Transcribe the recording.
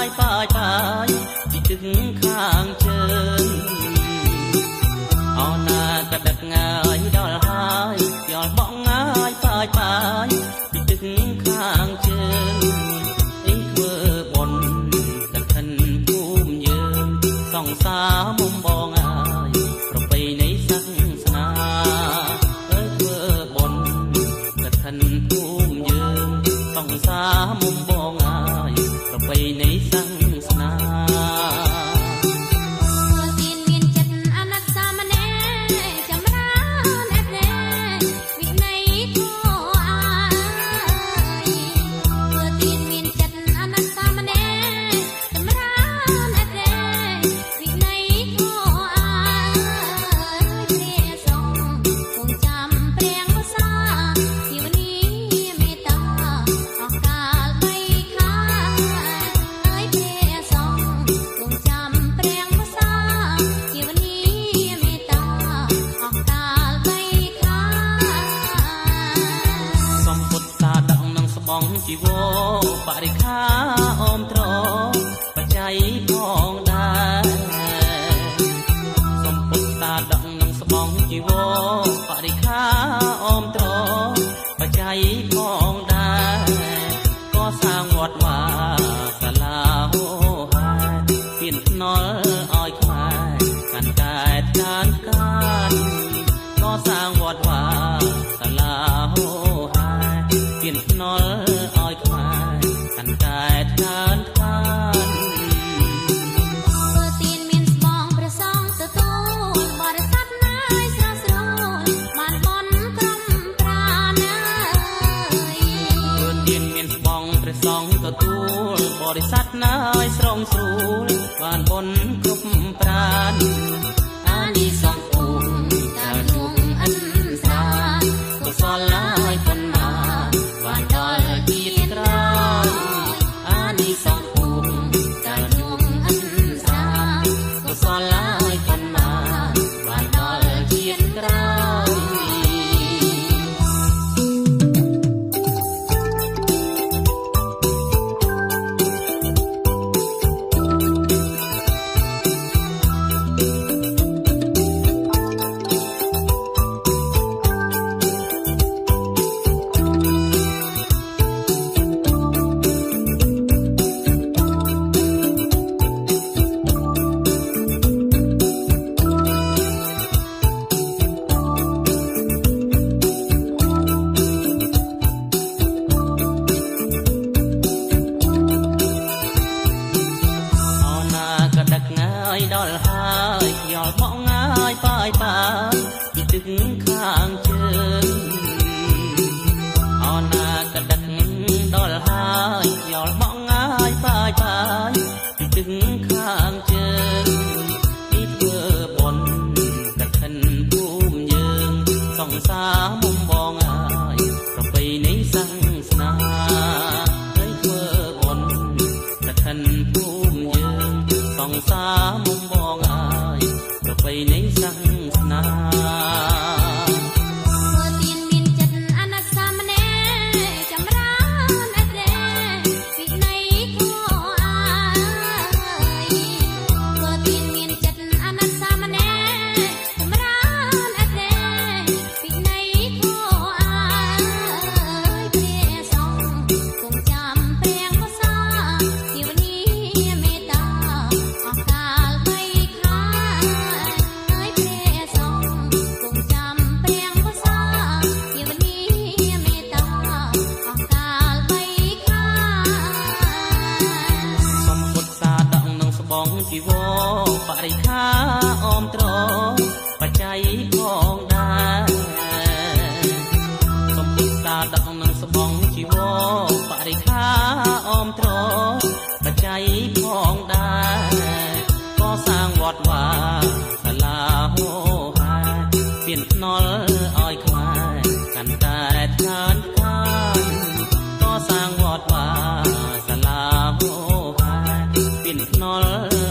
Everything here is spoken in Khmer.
យប៉ាយប៉ាយពីទឹកខាងជើងអោណាក៏ដឹកងាយដល់ហើយយល់បងងាយប៉ាយប៉ាយពីទឹកខាងជើងអីធ្វើបុណ្យកឋិនភូមិយើងសង្សារមុំបងអើយប្រពៃណីសាសនាអើយធ្វើបុណ្យកឋិនភូមិយើងសង្សារមុំបងអើយប្រពៃណីសាសនាជីវរបរិខាអមត្របច្ច័យផងដែរសំពុទ្ធតាដឹកនឹងស្បង់ជីវរបរិខាអមត្របច្ច័យផងដែរក៏សាងវត្តវាសាលាហោហាពៀនភ្នល់ឲ្យខ្មែរកាន់តែកានក៏សាងវត្តវាសាលាហោហាពៀនភ្នល់ទទួលបរិស័ទណាយស្រងស្រួលបានបុណ្យគ្រប់ប្រាណអានិសង្ឃពុំតានួងអិនសាកុសលឡាយប៉ុន្មានបានដល់ជាតិក្រោយអានិសង្ឃពុំតានួងអិនសាកុសលឡាយប៉ុន្មានបានដល់ជាតិក្រោយដល់ហើយយល់បងងាយប៉ាយប៉ាយពីទឹកខាងជើងអណាក៏ដឹកដល់ហើយយល់បងងាយប៉ាយប៉ាយពីទឹកខាងជើងពីធ្វើបុណ្យកឋិនភូមិយើងសង្សារមុំបងអើយប្រពៃណីសាសនាហើយធ្វើបុណ្យកឋិនភូមិយើងសង្សារមុំបងអើយប្រពៃណីសាសនាជីវរបរិខាអមត្របច្ច័យផងដែរសំពុទ្ធតាដឹកនឹងស្បង់ជីវរបរិខាអមត្របច្ច័យផងដែរក៏សាងវត្តវាសាលាហោហាពៀនភ្នល់ឲ្យខ្មែរកាន់តែខានក៏សាងវត្តវាសាលាហោហាពៀនភ្នល់